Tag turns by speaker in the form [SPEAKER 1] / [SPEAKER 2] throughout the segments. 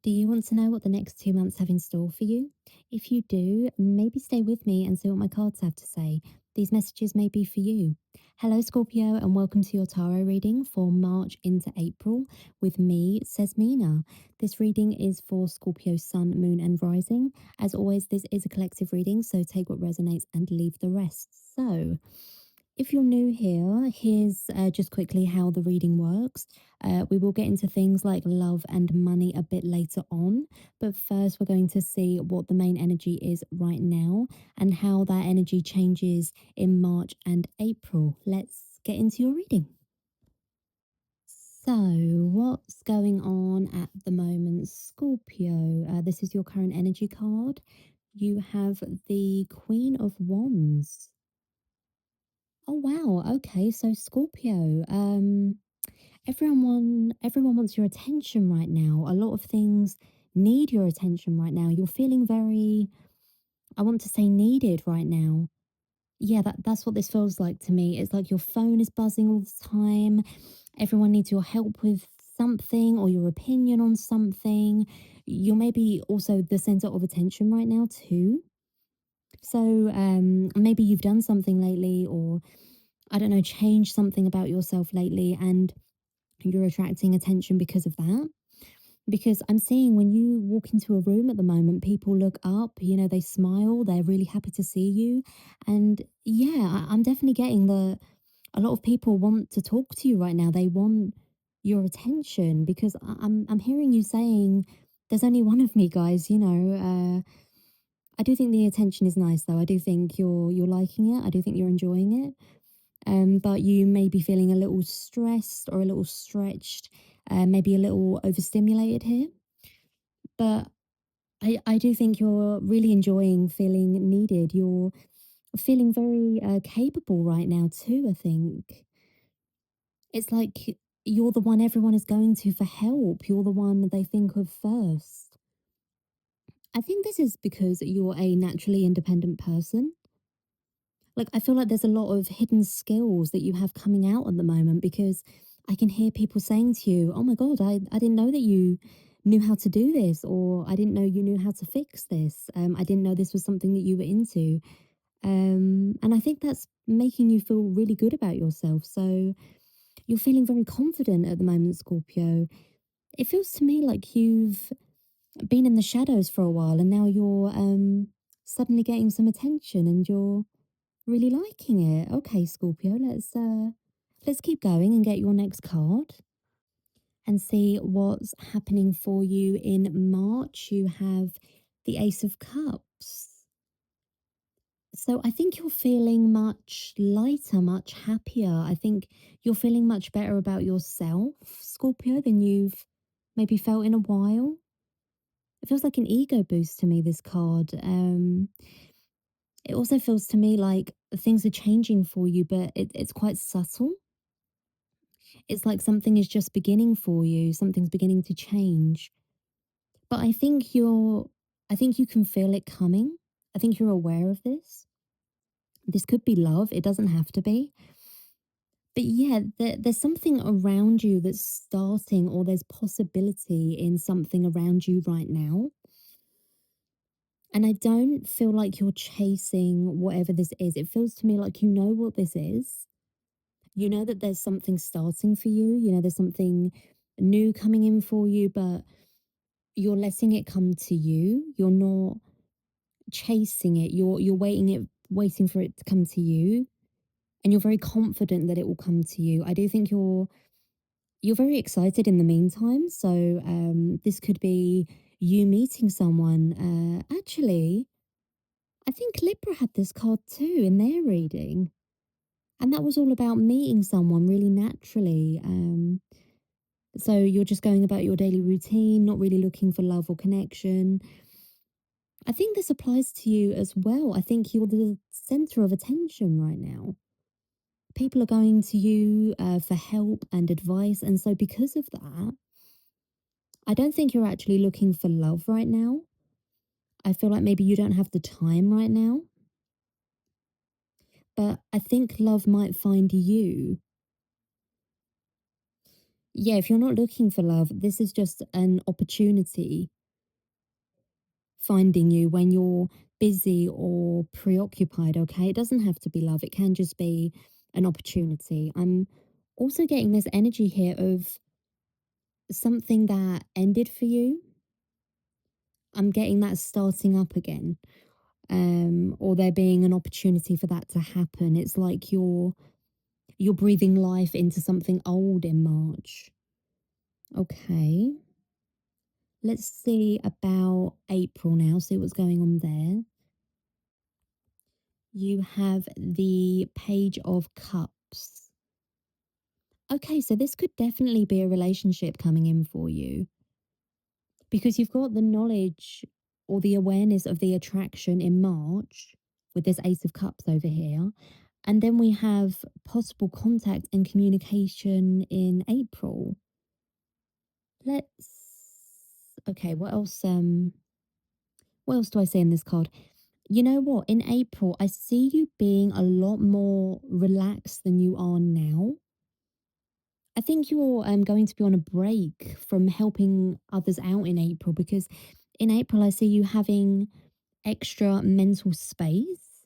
[SPEAKER 1] Do you want to know what the next 2 months have in store for you? If you do, maybe stay with me and see what my cards have to say. These messages may be for you. Hello, Scorpio, and welcome to your tarot reading for March into April with me, Cesmina. This reading is for Scorpio Sun, Moon, and Rising. As always, this is a collective reading, so take what resonates and leave the rest. So, if you're new here, here's just quickly how the reading works. We will get into things like love and money a bit later on, but first we're going to see what the main energy is right now and how that energy changes in March and April. Let's get into your reading. So, what's going on at the moment, Scorpio? This is your current energy card. You have the Queen of Wands. Oh wow. Okay, so Scorpio, everyone wants your attention right now. A lot of things need your attention right now. You're feeling very, I want to say, needed right now. Yeah, that's what this feels like to me. It's like your phone is buzzing all the time. Everyone needs your help with something or your opinion on something. You're maybe also the center of attention right now too. So maybe you've done something lately, or I don't know, changed something about yourself lately, and you're attracting attention because of that. Because I'm seeing when you walk into a room at the moment, people look up, they smile, they're really happy to see you. And yeah, I'm definitely getting the a lot of people want to talk to you right now. They want your attention because I'm hearing you saying there's only one of me, guys. I do think the attention is nice though. I do think you're liking it. I do think you're enjoying it. But you may be feeling a little stressed or a little stretched, maybe a little overstimulated here. But I do think you're really enjoying feeling needed. You're feeling very capable right now, too, I think. It's like you're the one everyone is going to for help. You're the one that they think of first. I think this is because you're a naturally independent person. Like, I feel like there's a lot of hidden skills that you have coming out at the moment because I can hear people saying to you, "Oh my God, I didn't know that you knew how to do this," or "I didn't know you knew how to fix this. I didn't know this was something that you were into." And I think that's making you feel really good about yourself. So you're feeling very confident at the moment, Scorpio. It feels to me like you've been in the shadows for a while and now you're suddenly getting some attention and you're really liking it. Okay, Scorpio, let's keep going and get your next card and see what's happening for you in March. You have the Ace of Cups. So I think you're feeling much lighter, much happier. I think you're feeling much better about yourself, Scorpio, than you've maybe felt in a while. It feels like an ego boost to me, this card. It also feels to me like things are changing for you, but it's quite subtle. It's like something is just beginning for you, something's beginning to change. But I think you can feel it coming. I think you're aware of this. This could be love, it doesn't have to be. But yeah, there's something around you that's starting, or there's possibility in something around you right now. And I don't feel like you're chasing whatever this is. It feels to me like you know what this is. You know that there's something starting for you. You know, there's something new coming in for you, but you're letting it come to you. You're not chasing it. You're waiting for it to come to you. And you're very confident that it will come to you. I do think you're very excited in the meantime. So this could be you meeting someone. Actually, I think Libra had this card too in their reading. And that was all about meeting someone really naturally. So you're just going about your daily routine, not really looking for love or connection. I think this applies to you as well. I think you're the center of attention right now. People are going to you for help and advice. And so, because of that, I don't think you're actually looking for love right now. I feel like maybe you don't have the time right now, but I think love might find you. Yeah, if you're not looking for love, this is just an opportunity. finding you when you're busy or preoccupied, okay? It doesn't have to be love, it can just be an opportunity. I'm also getting this energy here of something that ended for you. I'm getting that starting up again, or there being an opportunity for that to happen. It's like you're breathing life into something old in March. Okay. Let's see about April now, see what's going on there. You have the Page of Cups. Okay, so this could definitely be a relationship coming in for you because you've got the knowledge or the awareness of the attraction in March with this Ace of Cups over here. And then we have possible contact and communication in April. Let's okay, what else do I say in this card? You know what? In April, I see you being a lot more relaxed than you are now. I think you're going to be on a break from helping others out in April because in April, I see you having extra mental space.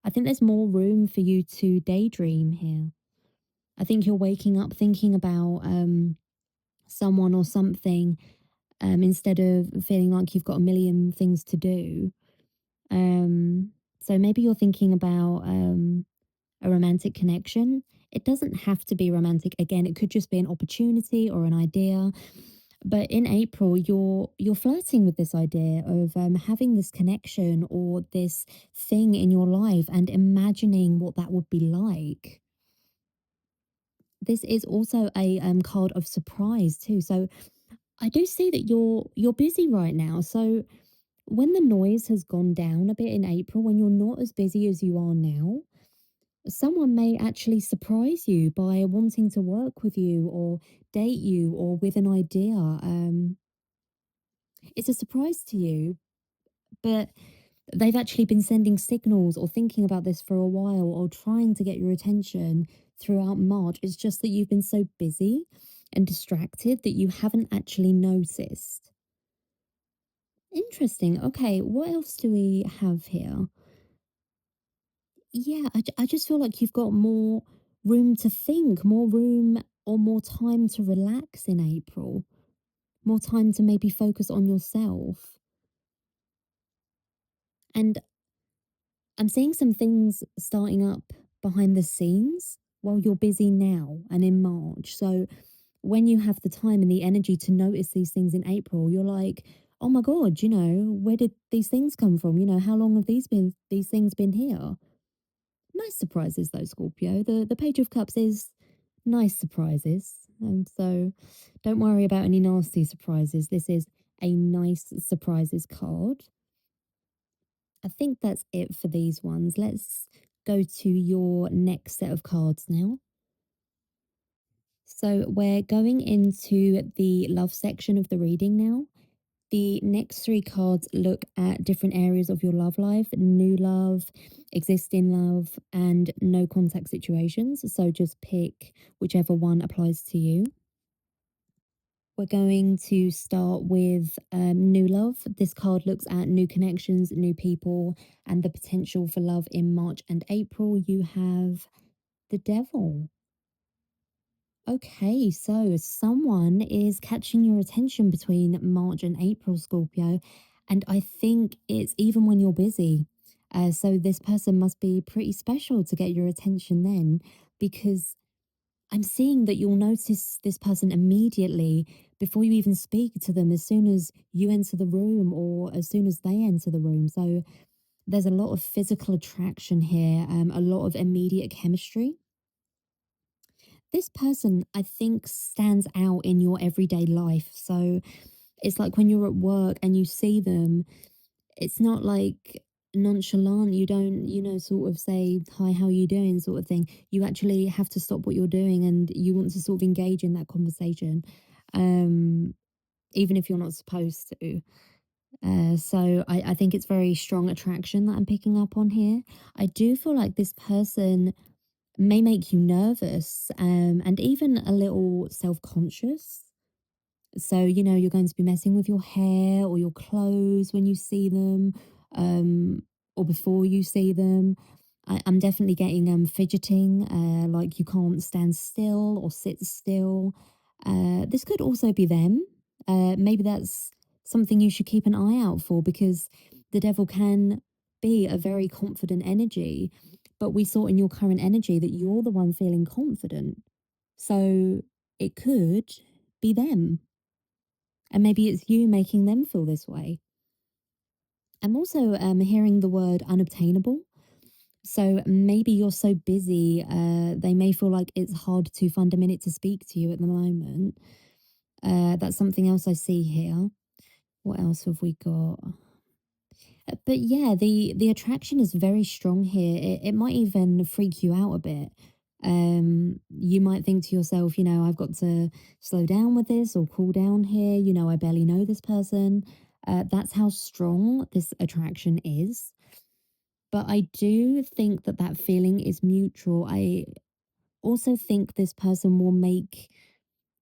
[SPEAKER 1] I think there's more room for you to daydream here. I think you're waking up thinking about someone or something instead of feeling like you've got a million things to do. Um, so maybe you're thinking about a romantic connection. It doesn't have to be romantic. Again, it could just be an opportunity or an idea. But in April, you're flirting with this idea of having this connection or this thing in your life and imagining what that would be like. This is also a card of surprise too. So I do see that you're busy right now. So when the noise has gone down a bit in April, when you're not as busy as you are now, someone may actually surprise you by wanting to work with you or date you or with an idea. It's a surprise to you, but they've actually been sending signals or thinking about this for a while or trying to get your attention throughout March. It's just that you've been so busy and distracted that you haven't actually noticed. Interesting. Okay, what else do we have here? Yeah, I just feel like you've got more room to think, more room or more time to relax in April, more time to maybe focus on yourself. And I'm seeing some things starting up behind the scenes while you're busy now and in March. So when you have the time and the energy to notice these things in April, you're like, oh my God, where did these things come from? How long have these things been here? Nice surprises though, Scorpio. The Page of Cups is nice surprises. And so don't worry about any nasty surprises. This is a nice surprises card. I think that's it for these ones. Let's go to your next set of cards now. So we're going into the love section of the reading now. The next three cards look at different areas of your love life: new love, existing love, and no contact situations. So just pick whichever one applies to you. We're going to start with new love. This card looks at new connections, new people, and the potential for love in March and April. You have the Devil. Okay, so someone is catching your attention between March and April, Scorpio, and I think it's even when you're busy. So this person must be pretty special to get your attention then, because I'm seeing that you'll notice this person immediately before you even speak to them, as soon as you enter the room or as soon as they enter the room. So there's a lot of physical attraction here, a lot of immediate chemistry. This person, I think, stands out in your everyday life. So it's like when you're at work and you see them, it's not like nonchalant. You don't, sort of say, hi, how are you doing, sort of thing. You actually have to stop what you're doing and you want to sort of engage in that conversation, um, even if you're not supposed to. So I think it's very strong attraction that I'm picking up on here. I do feel like this person may make you nervous, and even a little self-conscious. So, you're going to be messing with your hair or your clothes when you see them, um, or before you see them. I'm definitely getting fidgeting, like you can't stand still or sit still. This could also be them. Maybe that's something you should keep an eye out for because the devil can be a very confident energy. But we saw in your current energy that you're the one feeling confident. So it could be them. And maybe it's you making them feel this way. I'm also hearing the word unobtainable. So maybe you're so busy, they may feel like it's hard to find a minute to speak to you at the moment. That's something else I see here. What else have we got? But yeah, the attraction is very strong here. It might even freak you out a bit. You might think to yourself, I've got to slow down with this or cool down here. I barely know this person. That's how strong this attraction is. But I do think that that feeling is mutual. I also think this person will make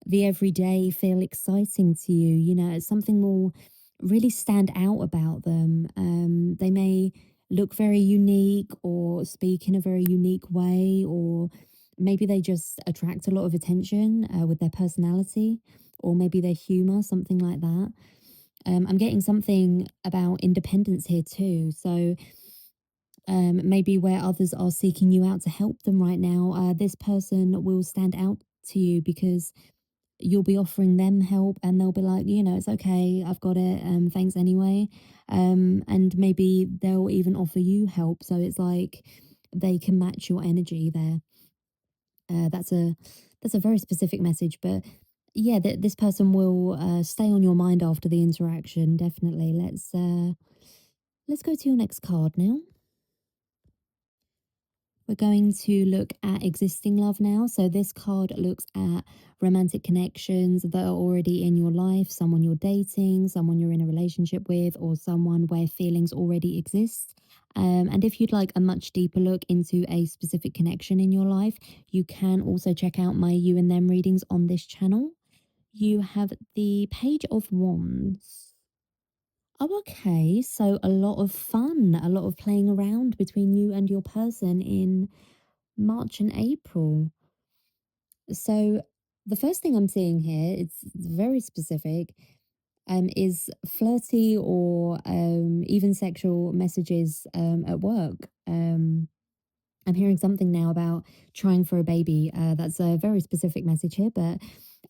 [SPEAKER 1] the everyday feel exciting to you. Something will really stand out about them. They may look very unique or speak in a very unique way, or maybe they just attract a lot of attention with their personality, or maybe their humor, something like that. I'm getting something about independence here too. So maybe where others are seeking you out to help them right now, this person will stand out to you because you'll be offering them help and they'll be like, it's okay, I've got it, thanks anyway. And maybe they'll even offer you help. So it's like they can match your energy there. That's a very specific message, but yeah, this person will stay on your mind after the interaction. Definitely. Let's go to your next card now. We're going to look at existing love now. So, this card looks at romantic connections that are already in your life, someone you're dating, someone you're in a relationship with, or someone where feelings already exist. And if you'd like a much deeper look into a specific connection in your life, you can also check out my You and Them readings on this channel. You have the Page of Wands. Oh, okay. So, a lot of fun, a lot of playing around between you and your person in March and April. So the first thing I'm seeing here, it's very specific, is flirty or even sexual messages at work. I'm hearing something now about trying for a baby. That's a very specific message here, but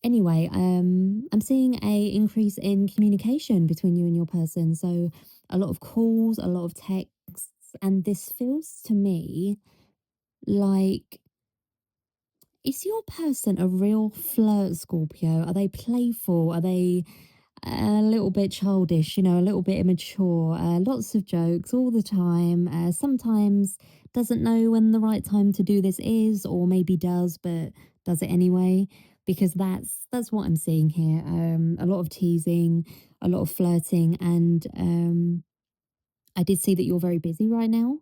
[SPEAKER 1] anyway, I'm seeing a increase in communication between you and your person. So a lot of calls, a lot of texts, and this feels to me like, is your person a real flirt, Scorpio? Are they playful? Are they a little bit childish, a little bit immature? Lots of jokes all the time. Sometimes doesn't know when the right time to do this is, or maybe does, but does it anyway. Because that's what I'm seeing here. A lot of teasing, a lot of flirting, and I did see that you're very busy right now.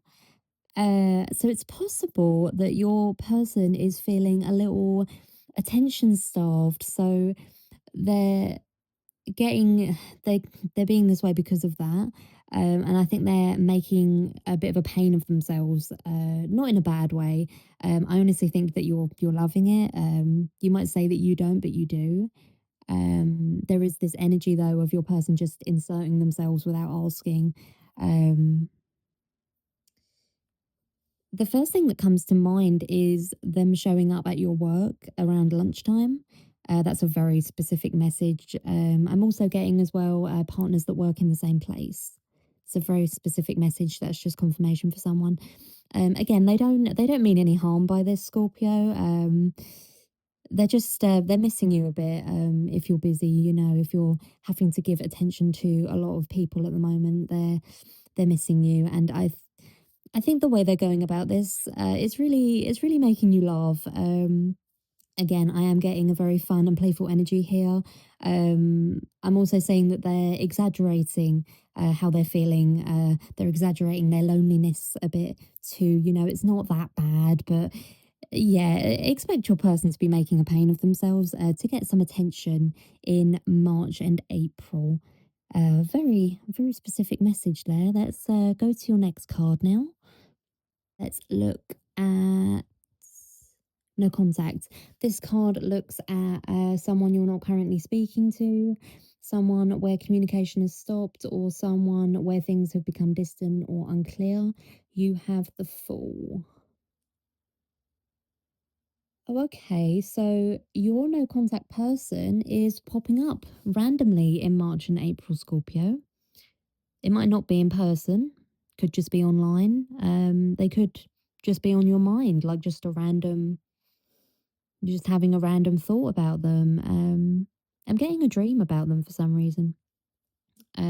[SPEAKER 1] So it's possible that your person is feeling a little attention starved. So they're getting they they're being this way because of that. And I think they're making a bit of a pain of themselves, not in a bad way. I honestly think that you're loving it. You might say that you don't, but you do. There is this energy though of your person just inserting themselves without asking. Um, The first thing that comes to mind is them showing up at your work around lunchtime. That's a very specific message. I'm also getting as well partners that work in the same place. It's a very specific message that's just confirmation for someone. Again, they don't mean any harm by this, Scorpio. They're just they're missing you a bit. If you're busy, if you're having to give attention to a lot of people at the moment, they're missing you. And I think the way they're going about this, it's really making you laugh. Again, I am getting a very fun and playful energy here. I'm also saying that they're exaggerating how they're feeling. They're exaggerating their loneliness a bit too. It's not that bad, but Yeah, expect your person to be making a pain of themselves to get some attention in March and April. Very, very specific message there. Let's go to your next card now. Let's look at no contact. This card looks at someone you're not currently speaking to, someone where communication has stopped, or someone where things have become distant or unclear. You have the Fool. Oh, okay. So your no contact person is popping up randomly in March and April, Scorpio. It might not be in person, could just be online. They could just be on your mind, like just a random, just having a random thought about them. I'm getting a dream about them for some reason.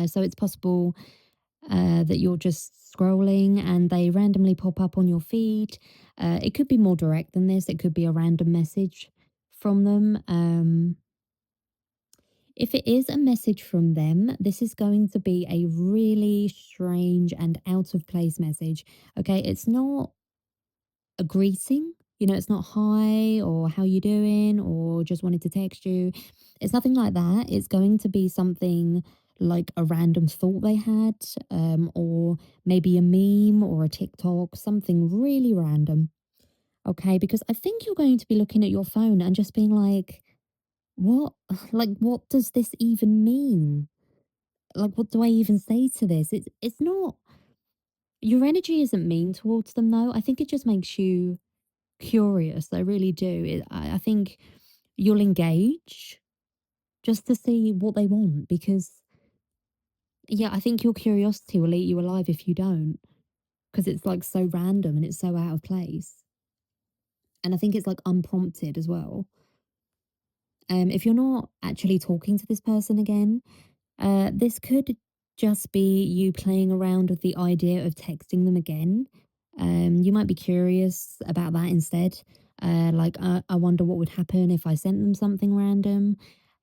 [SPEAKER 1] So it's possible that you're just scrolling and they randomly pop up on your feed. It could be more direct than this. It could be a random message from them. If it is a message from them, this is going to be a really strange and out of place message. Okay, it's not a greeting. You know, it's not hi or how you doing or just wanted to text you. It's nothing like that. It's going to be something like a random thought they had, or maybe a meme or a TikTok, something really random. Okay, because I think you're going to be looking at your phone and just being like, what? Like, what does this even mean? Like, what do I even say to this? It's not, your energy isn't mean towards them though. I think it just makes you curious. I really do. I think you'll engage just to see what they want because, yeah, I think your curiosity will eat you alive if you don't because it's like so random and it's so out of place. And I think it's like unprompted as well. If you're not actually talking to this person again, this could just be you playing around with the idea of texting them again. You might be curious about that instead. I wonder what would happen if I sent them something random.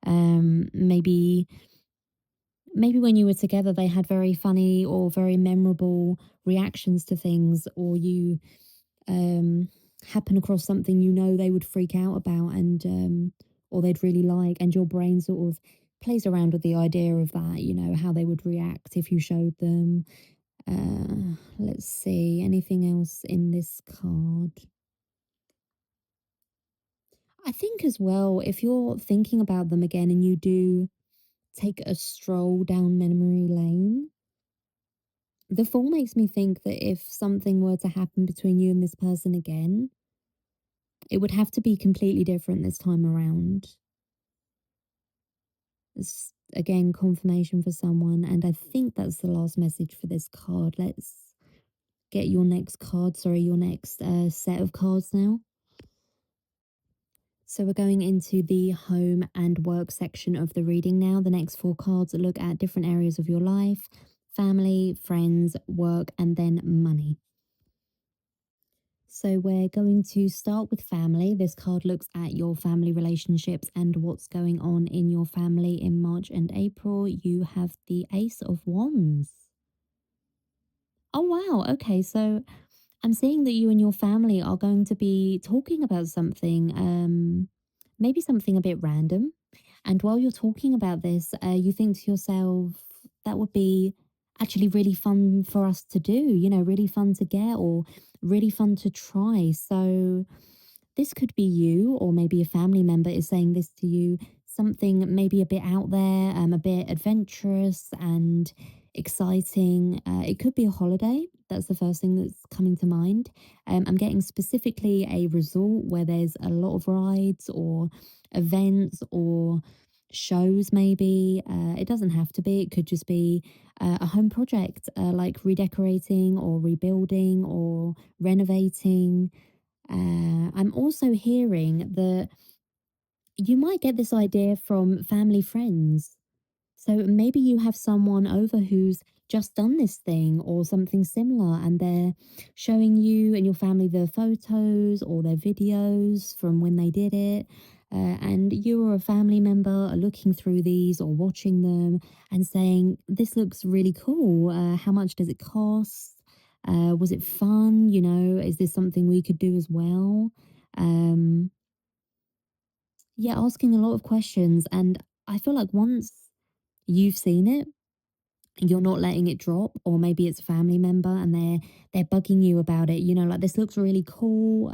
[SPEAKER 1] Maybe when you were together, they had very funny or very memorable reactions to things, or you um, happen across something you know they would freak out about and or they'd really like, and your brain sort of plays around with the idea of that, you know, how they would react if you showed them. Let's see, anything else in this card? I think as well, if you're thinking about them again and you do take a stroll down memory lane, the fall makes me think that if something were to happen between you and this person again, it would have to be completely different this time around. It's again confirmation for someone, and I think that's the last message for this card. Let's get your next card, sorry, your next set of cards now. So we're going into the home and work section of the reading now. The next four cards look at different areas of your life: family, friends, work, and then money. So we're going to start with family. This card looks at your family relationships and what's going on in your family in March and April. You have the Ace of Wands. Oh, wow. Okay. So I'm seeing that you and your family are going to be talking about something, maybe something a bit random. And while you're talking about this, you think to yourself, that would be actually really fun for us to do, you know, really fun to get or really fun to try. So this could be you, or maybe a family member is saying this to you, something maybe a bit out there, a bit adventurous and exciting. It could be a holiday. That's the first thing that's coming to mind. I'm getting specifically a resort where there's a lot of rides or events or shows, maybe. It doesn't have to be, it could just be a home project, like redecorating or rebuilding or renovating. I'm also hearing that you might get this idea from family friends. So maybe you have someone over who's just done this thing or something similar, and they're showing you and your family the photos or their videos from when they did it. And you or a family member are looking through these or watching them and saying, this looks really cool. How much does it cost? Was it fun? You know, is this something we could do as well? Um, yeah, asking a lot of questions. And I feel like once you've seen it, you're not letting it drop, or maybe it's a family member and they're bugging you about it, like, this looks really cool.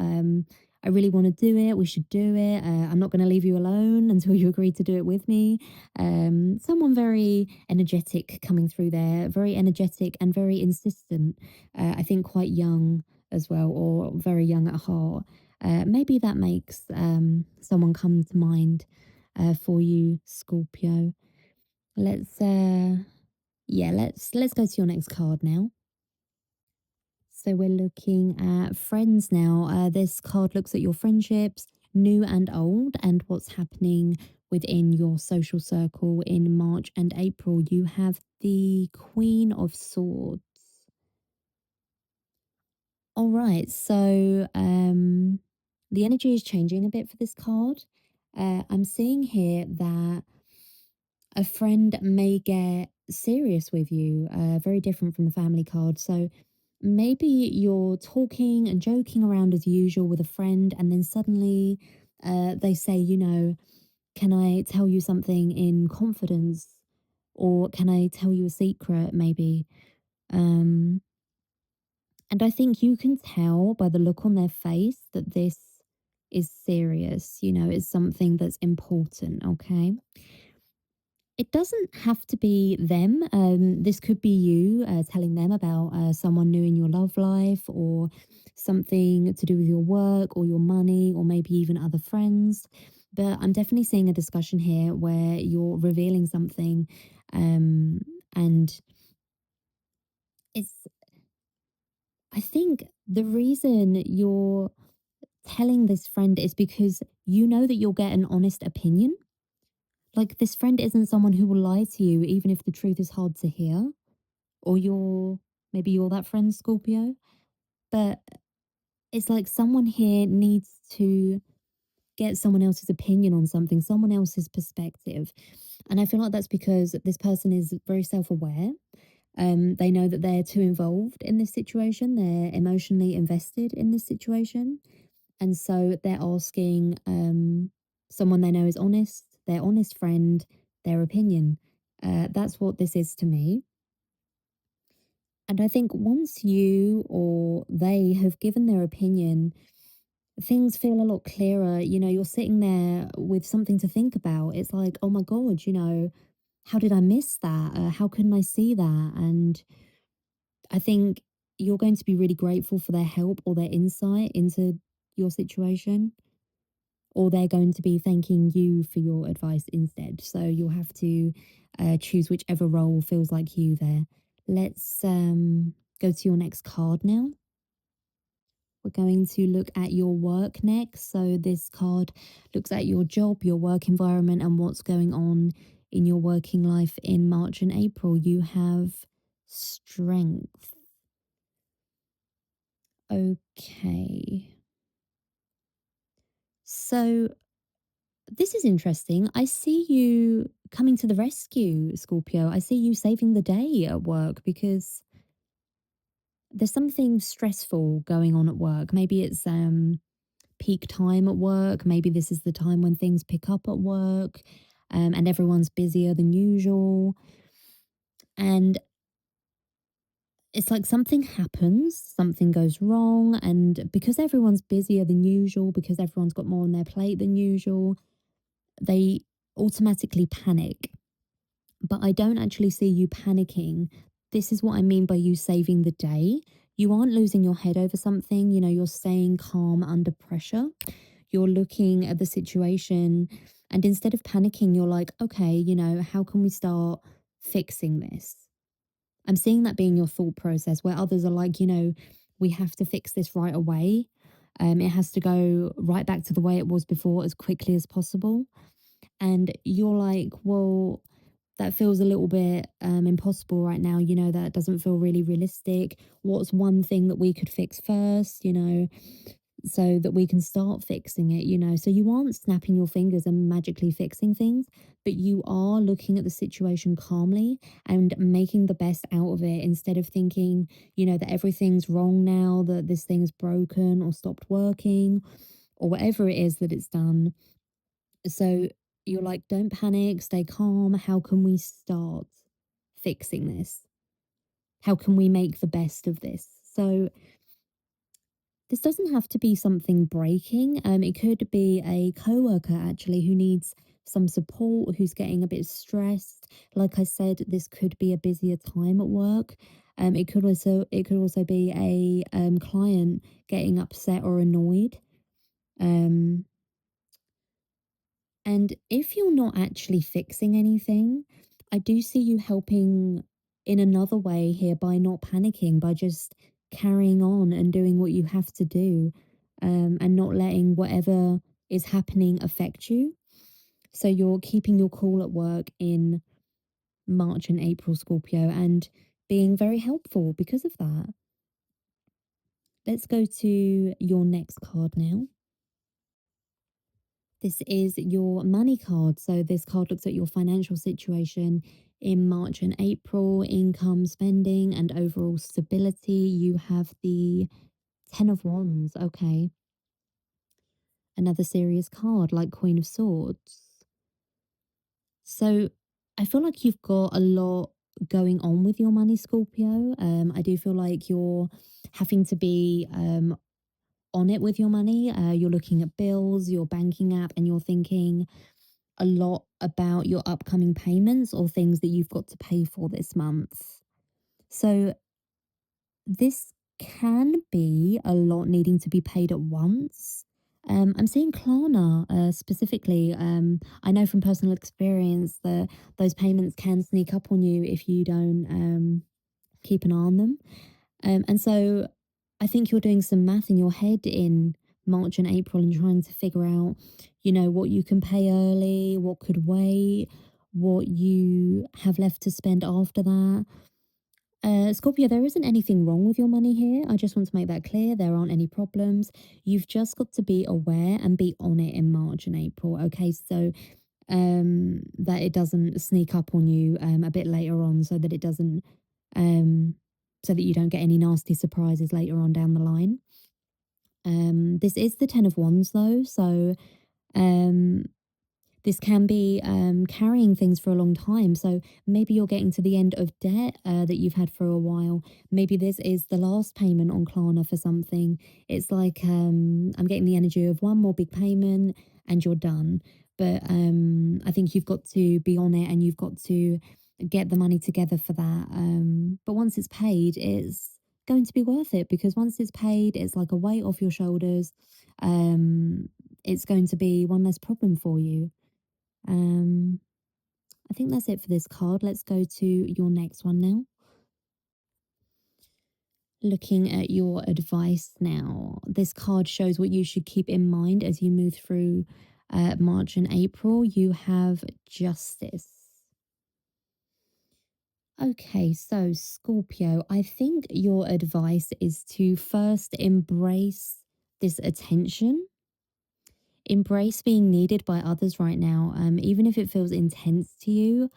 [SPEAKER 1] I really want to do it, we should do it. I'm not going to leave you alone until you agree to do it with me. Someone very energetic coming through there, very energetic and very insistent. I think quite young as well, or very young at heart. Maybe that makes someone come to mind for you, Scorpio. Let's yeah, let's go to your next card now. So we're looking at friends now. This card looks at your friendships, new and old, and what's happening within your social circle in March and April. You have the Queen of Swords. All right, so the energy is changing a bit for this card. I'm seeing here that a friend may get serious with you, very different from the family card. So maybe you're talking and joking around as usual with a friend, and then suddenly they say, can I tell you something in confidence? Or can I tell you a secret, maybe? Um, and I think you can tell by the look on their face that this is serious, it's something that's important, okay? It doesn't have to be them. This could be you telling them about someone new in your love life, or something to do with your work or your money, or maybe even other friends. But I'm definitely seeing a discussion here where you're revealing something. Um, and it's, I think the reason you're telling this friend is because you know that you'll get an honest opinion. Like, this friend isn't someone who will lie to you, even if the truth is hard to hear. Or maybe you're that friend, Scorpio. But it's like someone here needs to get someone else's opinion on something, someone else's perspective. And I feel like that's because this person is very self-aware. They know that they're too involved in this situation, they're emotionally invested in this situation. And so they're asking someone they know is honest, their honest friend, their opinion. That's what this is to me. And I think once you or they have given their opinion, things feel a lot clearer. You're sitting there with something to think about. It's like, oh my God, how did I miss that? How couldn't I see that? And I think you're going to be really grateful for their help or their insight into your situation, or they're going to be thanking you for your advice instead. So you'll have to choose whichever role feels like you there. Let's go to your next card now. We're going to look at your work next. So this card looks at your job, your work environment, and what's going on in your working life in March and April. You have strength. Okay. So this is interesting. I see you coming to the rescue, Scorpio. I see you saving the day at work because there's something stressful going on at work. Maybe it's peak time at work. Maybe this is the time when things pick up at work, and everyone's busier than usual. And it's like something happens, something goes wrong. And because everyone's busier than usual, because everyone's got more on their plate than usual, they automatically panic. But I don't actually see you panicking. This is what I mean by you saving the day. You aren't losing your head over something, you're staying calm under pressure. You're looking at the situation, and instead of panicking, you're like, okay, how can we start fixing this? I'm seeing that being your thought process, where others are like, we have to fix this right away. It has to go right back to the way it was before as quickly as possible. And you're like, well, that feels a little bit impossible right now. That doesn't feel really realistic. What's one thing that we could fix first, so that we can start fixing it, So you aren't snapping your fingers and magically fixing things, but you are looking at the situation calmly and making the best out of it, instead of thinking, that everything's wrong now, that this thing's broken or stopped working. or whatever it is that it's done. So you're like, don't panic, stay calm. How can we start fixing this? How can we make the best of this? So this doesn't have to be something breaking. It could be a coworker actually who needs some support, who's getting a bit stressed. Like I said, this could be a busier time at work. It could also be a client getting upset or annoyed. Um, and if you're not actually fixing anything, I do see you helping in another way here by not panicking, by just carrying on and doing what you have to do, and not letting whatever is happening affect you. So you're keeping your cool at work in March and April, Scorpio, and being very helpful because of that. Let's go to your next card now. This is your money card. So, this card looks at your financial situation in March and April, income, spending, and overall stability. You have the Ten of Wands. Okay. Another serious card like Queen of Swords. So, I feel like you've got a lot going on with your money, Scorpio. I do feel like you're having to be on it with your money. You're looking at bills, your banking app, and you're thinking a lot about your upcoming payments or things that you've got to pay for this month. So this can be a lot needing to be paid at once. I'm seeing Klarna specifically. I know from personal experience that those payments can sneak up on you if you don't keep an eye on them. And so I think you're doing some math in your head in March and April and trying to figure out, what you can pay early, what could wait, what you have left to spend after that. Scorpio, there isn't anything wrong with your money here. I just want to make that clear. There aren't any problems. You've just got to be aware and be on it in March and April. Okay, so that it doesn't sneak up on you a bit later on, so that it doesn't um so that you don't get any nasty surprises later on down the line. This is the Ten of Wands though, so um this can be carrying things for a long time. So maybe you're getting to the end of debt that you've had for a while. Maybe this is the last payment on Klarna for something. It's like I'm getting the energy of one more big payment and you're done. But I think you've got to be on it and you've got to get the money together for that. But once it's paid, it's going to be worth it because once it's paid, it's like a weight off your shoulders. Um, it's going to be one less problem for you. Um, I think that's it for this card. Let's go to your next one now. Looking at your advice now, this card shows what you should keep in mind as you move through March and April. You have justice. Okay, so Scorpio, I think your advice is to first embrace this attention. Embrace being needed by others right now, even if it feels intense to you.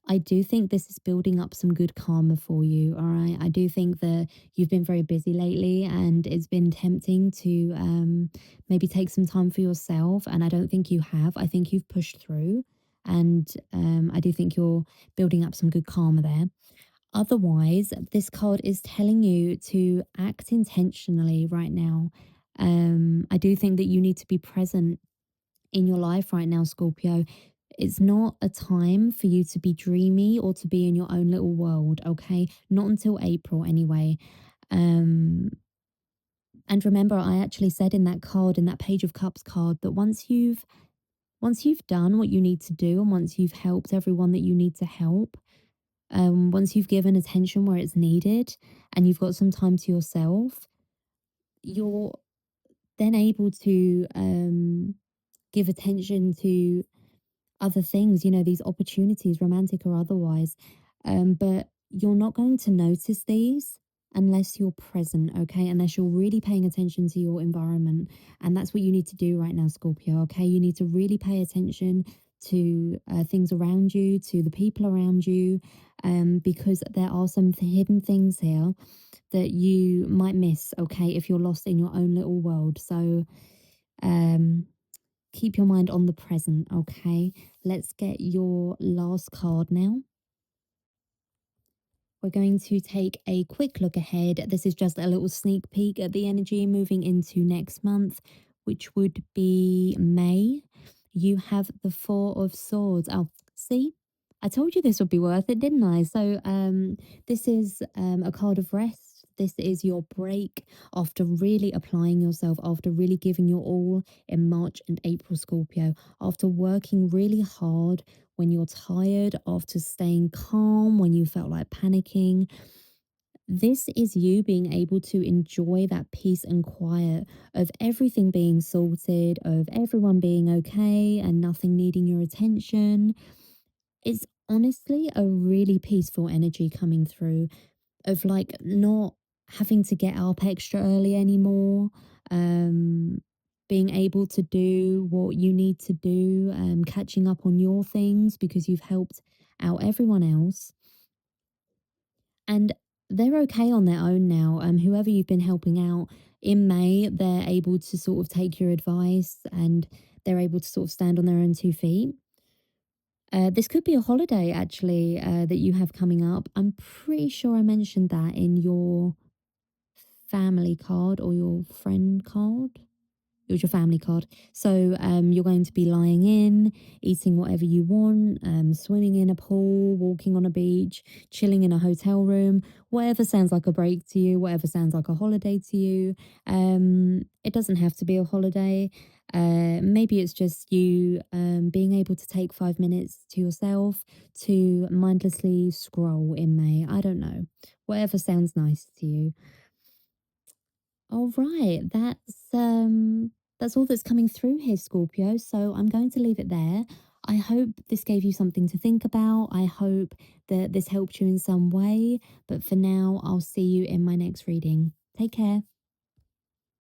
[SPEAKER 1] I do think this is building up some good karma for you. All right. I do think that you've been very busy lately and it's been tempting to maybe take some time for yourself. And I don't think you have. I think you've pushed through. And I do think you're building up some good karma there. Otherwise, this card is telling you to act intentionally right now. I do think that you need to be present in your life right now, Scorpio. It's not a time for you to be dreamy or to be in your own little world, okay? Not until April anyway. Um and remember I actually said in that card, in that Page of Cups card, that once you've done what you need to do and once you've helped everyone that you need to help, once you've given attention where it's needed and you've got some time to yourself, you're then able to give attention to other things, these opportunities, romantic or otherwise. But you're not going to notice these unless you're present, okay? Unless you're really paying attention to your environment. And that's what you need to do right now, Scorpio, okay? You need to really pay attention to things around you, to the people around you, because there are some hidden things here that you might miss, okay, if you're lost in your own little world. So Um, keep your mind on the present, okay? Let's get your last card now. We're going to take a quick look ahead. This is just a little sneak peek at the energy moving into next month, which would be May. You have the Four of Swords. Oh, see, I told you this would be worth it, didn't I? So, this is a card of rest. This is your break after really applying yourself, after really giving your all in March and April, Scorpio, after working really hard when you're tired, after staying calm, when you felt like panicking. This is you being able to enjoy that peace and quiet of everything being sorted, of everyone being okay and nothing needing your attention. It's honestly a really peaceful energy coming through of like not having to get up extra early anymore, um, being able to do what you need to do, catching up on your things because you've helped out everyone else. And they're okay on their own now. Whoever you've been helping out in May, they're able to sort of take your advice and they're able to sort of stand on their own 2 feet. This could be a holiday actually that you have coming up. I'm pretty sure I mentioned that in your family card or your friend card. It was your family card. So you're going to be lying in, eating whatever you want, swimming in a pool, walking on a beach, chilling in a hotel room, whatever sounds like a break to you, whatever sounds like a holiday to you. It doesn't have to be a holiday. Maybe it's just you being able to take 5 minutes to yourself to mindlessly scroll in May. I don't know. Whatever sounds nice to you. All right, that's all that's coming through here, Scorpio. So I'm going to leave it there. I hope this gave you something to think about. I hope that this helped you in some way. But for now, I'll see you in my next reading. Take care.